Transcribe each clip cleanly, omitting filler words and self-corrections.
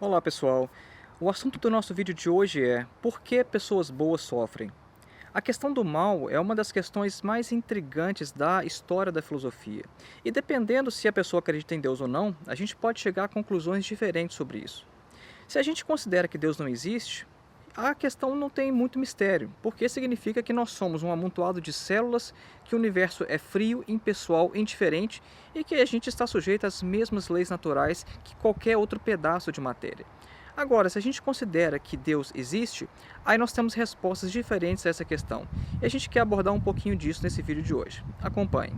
Olá pessoal, o assunto do nosso vídeo de hoje é por que pessoas boas sofrem? A questão do mal é uma das questões mais intrigantes da história da filosofia. E dependendo se a pessoa acredita em Deus ou não, a gente pode chegar a conclusões diferentes sobre isso. Se a gente considera que Deus não existe, a questão não tem muito mistério, porque significa que nós somos um amontoado de células, que o universo é frio, impessoal, indiferente e que a gente está sujeito às mesmas leis naturais que qualquer outro pedaço de matéria. Agora, se a gente considera que Deus existe, aí nós temos respostas diferentes a essa questão. E a gente quer abordar um pouquinho disso nesse vídeo de hoje. Acompanhe.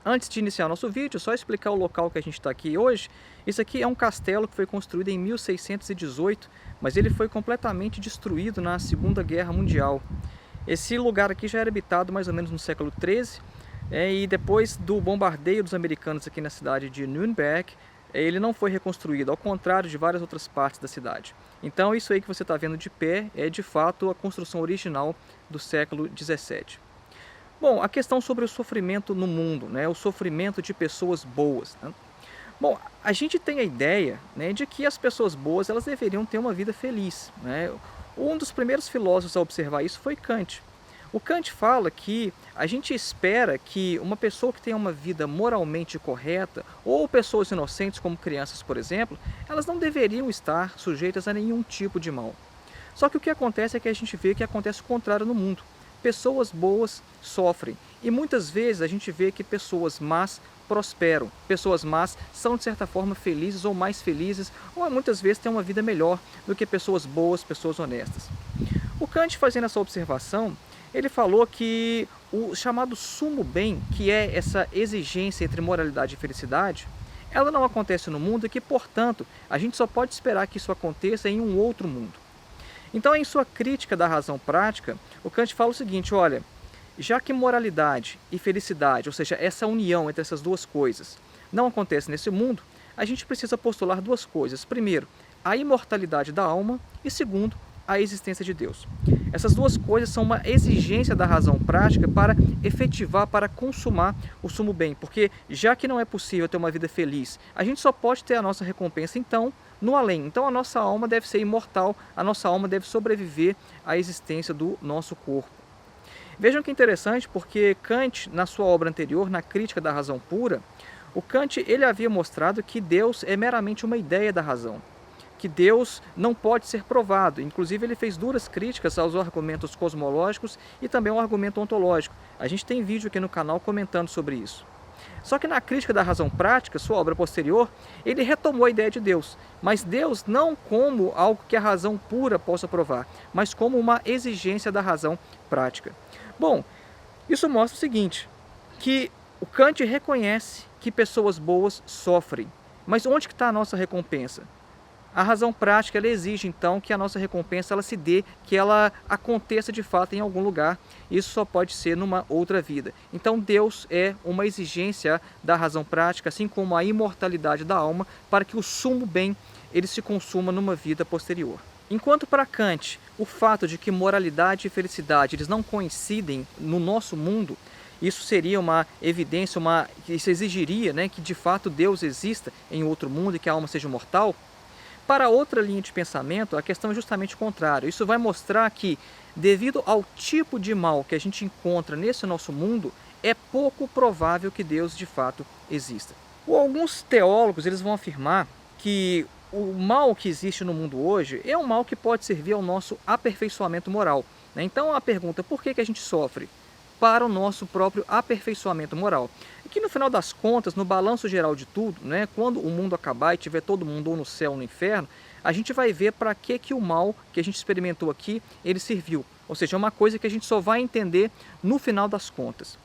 Antes de iniciar nosso vídeo, só explicar o local que a gente está aqui hoje. Isso aqui é um castelo que foi construído em 1618, mas ele foi completamente destruído na Segunda Guerra Mundial. Esse lugar aqui já era habitado mais ou menos no século XIII, e depois do bombardeio dos americanos aqui na cidade de Nuremberg, ele não foi reconstruído, ao contrário de várias outras partes da cidade. Então isso aí que você está vendo de pé é de fato a construção original do século XVII. Bom, a questão sobre o sofrimento no mundo, né? O sofrimento de pessoas boas, né? Bom, a gente tem a ideia, né, de que as pessoas boas elas deveriam ter uma vida feliz, né? Um dos primeiros filósofos a observar isso foi Kant. O Kant fala que a gente espera que uma pessoa que tenha uma vida moralmente correta, ou pessoas inocentes como crianças, por exemplo, elas não deveriam estar sujeitas a nenhum tipo de mal. Só que o que acontece é que a gente vê que acontece o contrário no mundo. Pessoas boas sofrem e muitas vezes a gente vê que pessoas más prosperam. Pessoas más são de certa forma felizes ou mais felizes ou muitas vezes têm uma vida melhor do que pessoas boas, pessoas honestas. O Kant, fazendo essa observação, ele falou que o chamado sumo bem, que é essa exigência entre moralidade e felicidade, ela não acontece no mundo e que, portanto, a gente só pode esperar que isso aconteça em um outro mundo. Então, em sua crítica da razão prática, o Kant fala o seguinte, olha, já que moralidade e felicidade, ou seja, essa união entre essas duas coisas, não acontece nesse mundo, a gente precisa postular duas coisas. Primeiro, a imortalidade da alma e segundo, a existência de Deus. Essas duas coisas são uma exigência da razão prática para efetivar, para consumar o sumo bem, porque já que não é possível ter uma vida feliz, a gente só pode ter a nossa recompensa então no além. Então a nossa alma deve ser imortal, a nossa alma deve sobreviver à existência do nosso corpo. Vejam que interessante, porque Kant, na sua obra anterior, na Crítica da Razão Pura, o Kant ele havia mostrado que Deus é meramente uma ideia da razão, que Deus não pode ser provado. Inclusive ele fez duras críticas aos argumentos cosmológicos e também ao argumento ontológico. A gente tem vídeo aqui no canal comentando sobre isso. Só que na Crítica da Razão Prática, sua obra posterior, ele retomou a ideia de Deus, mas Deus não como algo que a razão pura possa provar, mas como uma exigência da razão prática. Bom, isso mostra o seguinte, que o Kant reconhece que pessoas boas sofrem, mas onde está a nossa recompensa? A razão prática ela exige então que a nossa recompensa ela se dê, que ela aconteça de fato em algum lugar. Isso só pode ser numa outra vida. Então Deus é uma exigência da razão prática, assim como a imortalidade da alma, para que o sumo bem ele se consuma numa vida posterior. Enquanto para Kant o fato de que moralidade e felicidade eles não coincidem no nosso mundo, isso seria uma evidência, isso exigiria, né, que de fato Deus exista em outro mundo e que a alma seja mortal. Para outra linha de pensamento, a questão é justamente o contrário. Isso vai mostrar que, devido ao tipo de mal que a gente encontra nesse nosso mundo, é pouco provável que Deus de fato exista. Alguns teólogos eles vão afirmar que o mal que existe no mundo hoje é um mal que pode servir ao nosso aperfeiçoamento moral, né? Então a pergunta, por que a gente sofre? Para o nosso próprio aperfeiçoamento moral. E que no final das contas, no balanço geral de tudo, né, quando o mundo acabar e tiver todo mundo ou no céu ou no inferno, a gente vai ver para que o mal que a gente experimentou aqui, ele serviu. Ou seja, é uma coisa que a gente só vai entender no final das contas.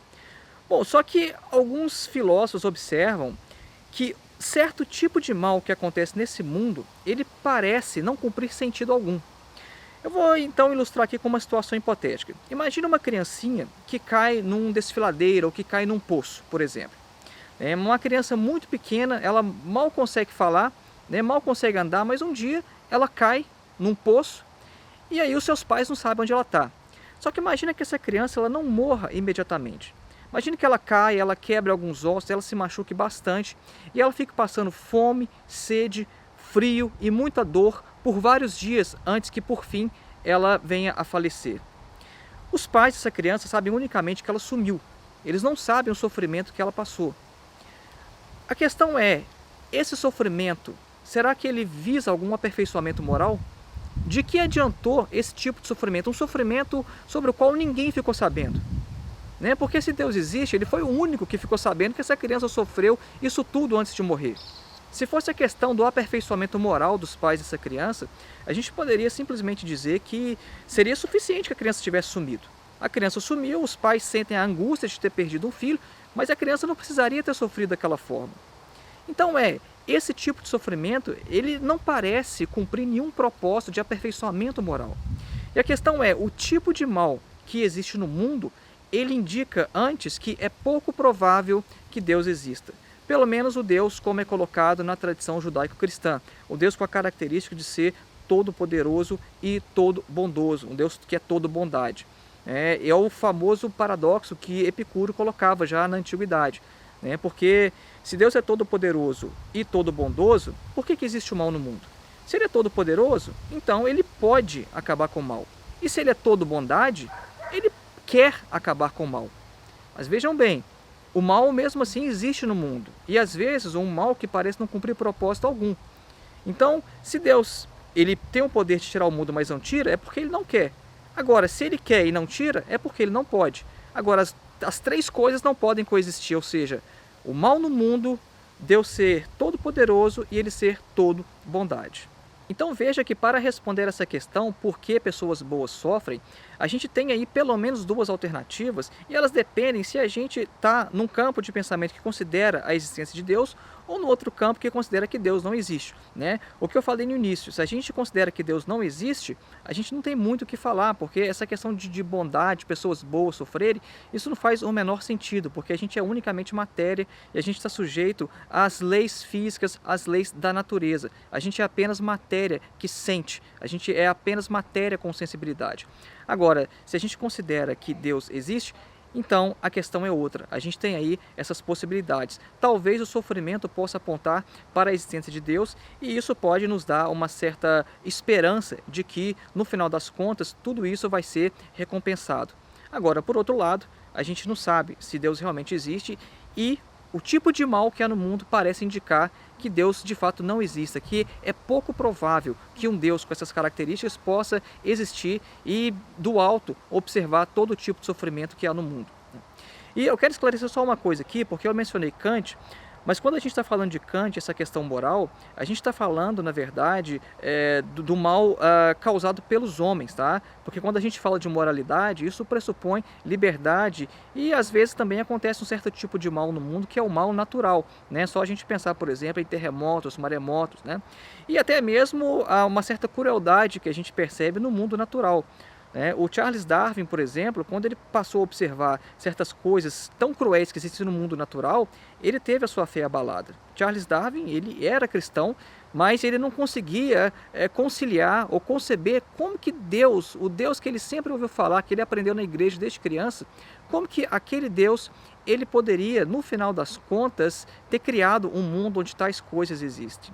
Bom, só que alguns filósofos observam que certo tipo de mal que acontece nesse mundo, ele parece não cumprir sentido algum. Eu vou então ilustrar aqui com uma situação hipotética. Imagina uma criancinha que cai num desfiladeiro ou que cai num poço, por exemplo. É uma criança muito pequena, ela mal consegue falar, né, mal consegue andar, mas um dia ela cai num poço e aí os seus pais não sabem onde ela está. Só que imagina que essa criança ela não morra imediatamente, Imagine que ela cai, ela quebra alguns ossos, ela se machuque bastante e ela fica passando fome, sede, frio e muita dor por vários dias antes que por fim ela venha a falecer. Os pais dessa criança sabem unicamente que ela sumiu. Eles não sabem o sofrimento que ela passou. A questão é, esse sofrimento, será que ele visa algum aperfeiçoamento moral? De que adiantou esse tipo de sofrimento? Um sofrimento sobre o qual ninguém ficou sabendo. Né? Porque se Deus existe, Ele foi o único que ficou sabendo que essa criança sofreu isso tudo antes de morrer. Se fosse a questão do aperfeiçoamento moral dos pais dessa criança, a gente poderia simplesmente dizer que seria suficiente que a criança tivesse sumido. A criança sumiu, os pais sentem a angústia de ter perdido um filho, mas a criança não precisaria ter sofrido daquela forma. Então esse tipo de sofrimento, ele não parece cumprir nenhum propósito de aperfeiçoamento moral. E a questão é, o tipo de mal que existe no mundo, ele indica antes que é pouco provável que Deus exista. Pelo menos o Deus como é colocado na tradição judaico-cristã. O Deus com a característica de ser todo-poderoso e todo-bondoso. Um Deus que é todo bondade. É o famoso paradoxo que Epicuro colocava já na antiguidade. Porque se Deus é todo-poderoso e todo-bondoso, por que existe o mal no mundo? Se Ele é todo-poderoso, então Ele pode acabar com o mal. E se Ele é todo-bondade, Ele quer acabar com o mal. Mas vejam bem, o mal mesmo assim existe no mundo. E às vezes um mal que parece não cumprir propósito algum. Então, se Deus ele tem o poder de tirar o mundo, mas não tira, é porque Ele não quer. Agora, se Ele quer e não tira, é porque Ele não pode. Agora, as três coisas não podem coexistir, ou seja, o mal no mundo, Deus ser todo-poderoso e Ele ser todo-bondade. Então veja que para responder essa questão, por que pessoas boas sofrem, a gente tem aí pelo menos duas alternativas e elas dependem se a gente está num campo de pensamento que considera a existência de Deus ou no outro campo que considera que Deus não existe. O que eu falei no início, se a gente considera que Deus não existe, a gente não tem muito o que falar, porque essa questão de bondade, pessoas boas sofrerem, isso não faz o menor sentido, porque a gente é unicamente matéria e a gente está sujeito às leis físicas, às leis da natureza. A gente é apenas matéria que sente, a gente é apenas matéria com sensibilidade. Agora, se a gente considera que Deus existe, então a questão é outra. A gente tem aí essas possibilidades. Talvez o sofrimento possa apontar para a existência de Deus e isso pode nos dar uma certa esperança de que, no final das contas, tudo isso vai ser recompensado. Agora, por outro lado, a gente não sabe se Deus realmente existe e o tipo de mal que há no mundo parece indicar que Deus de fato não exista, que é pouco provável que um Deus com essas características possa existir e do alto observar todo tipo de sofrimento que há no mundo. E eu quero esclarecer só uma coisa aqui, porque eu mencionei Kant, mas quando a gente está falando de Kant, essa questão moral, a gente está falando, na verdade, do mal causado pelos homens, tá? Porque quando a gente fala de moralidade, isso pressupõe liberdade e às vezes também acontece um certo tipo de mal no mundo que é o mal natural, Só a gente pensar, por exemplo, em terremotos, maremotos, E até mesmo uma certa crueldade que a gente percebe no mundo natural. O Charles Darwin, por exemplo, quando ele passou a observar certas coisas tão cruéis que existem no mundo natural, ele teve a sua fé abalada. Charles Darwin, ele era cristão, mas ele não conseguia conciliar ou conceber como que Deus, o Deus que ele sempre ouviu falar, que ele aprendeu na igreja desde criança, como que aquele Deus, ele poderia, no final das contas, ter criado um mundo onde tais coisas existem.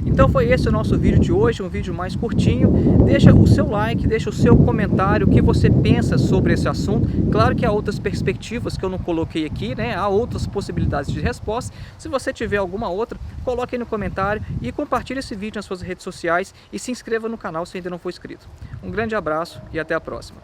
Então foi esse o nosso vídeo de hoje, um vídeo mais curtinho. Deixa o seu like, deixa o seu comentário, o que você pensa sobre esse assunto. Claro que há outras perspectivas que eu não coloquei aqui, Há outras possibilidades de resposta. Se você tiver alguma outra, coloque aí no comentário e compartilhe esse vídeo nas suas redes sociais e se inscreva no canal se ainda não for inscrito. Um grande abraço e até a próxima.